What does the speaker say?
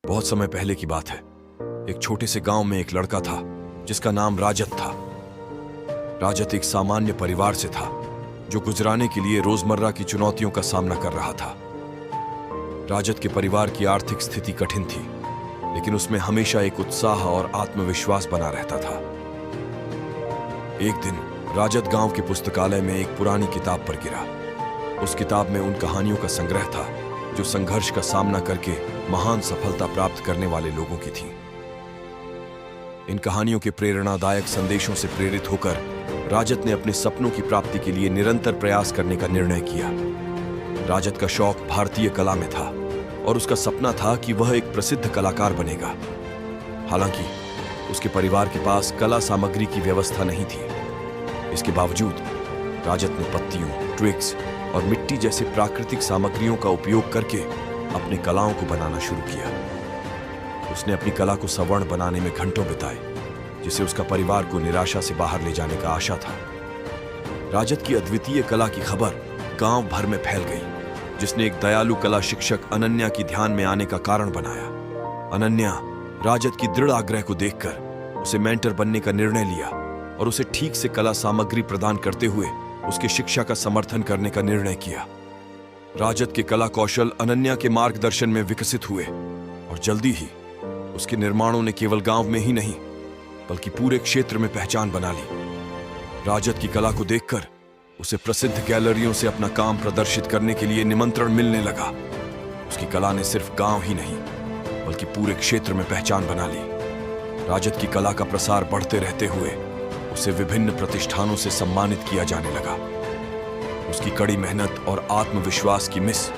बहुत समय पहले की बात है। एक छोटे से गांव में एक लड़का था जिसका नाम राजत था। राजत एक सामान्य परिवार से था जो गुजराने के लिए रोजमर्रा की चुनौतियों का सामना कर रहा था। राजत के परिवार की आर्थिक स्थिति कठिन थी, लेकिन उसमें हमेशा एक उत्साह और आत्मविश्वास बना रहता था। एक दिन राजत गांव के पुस्तकालय में एक पुरानी किताब पर गिरा। उस किताब में उन कहानियों का संग्रह था जो संघर्ष का सामना करके महान सफलता प्राप्त करने वाले लोगों की थी। इन कहानियों के प्रेरणादायक संदेशों से प्रेरित होकर राजत ने अपने सपनों की प्राप्ति के लिए निरंतर प्रयास करने का निर्णय किया। राजत का शौक भारतीय कला में था और उसका सपना था कि वह एक प्रसिद्ध कलाकार बनेगा। हालांकि उसके परिवार के पास कला सामग्री की व्यवस्था नहीं थी। इसके बावजूद राजत ने पत्तियों, ट्विग्स और मिट्टी जैसे प्राकृतिक सामग्रियों का उपयोग करके अपनी कलाओं को बनाना शुरू किया। उसने अपनी कला को सवर्ण बनाने में घंटों बिताए, जिसे उसका परिवार को निराशा से बाहर ले जाने का आशा था। राजत की अद्वितीय कला की खबर गांव भर में फैल गई, जिसने एक दयालु कला शिक्षक अनन्या की ध्यान में आने का कारण बनाया। अनन्या राजत की दृढ़ आग्रह को देखकर उसे मेंटर बनने का निर्णय लिया और उसे ठीक से कला सामग्री प्रदान करते हुए उसकी शिक्षा का समर्थन करने का निर्णय किया। राजत के कला कौशल अनन्या के मार्गदर्शन में विकसित हुए और जल्दी ही उसके निर्माणों ने केवल गांव में ही नहीं बल्कि पूरे क्षेत्र में पहचान बना ली। राजत की कला को देखकर उसे प्रसिद्ध गैलरियों से अपना काम प्रदर्शित करने के लिए निमंत्रण मिलने लगा। उसकी कला ने सिर्फ गांव ही नहीं बल्कि पूरे क्षेत्र में पहचान बना ली। राजत की कला का प्रसार बढ़ते रहते हुए उसे विभिन्न प्रतिष्ठानों से सम्मानित किया जाने लगा। उसकी कड़ी मेहनत और आत्मविश्वास की मिस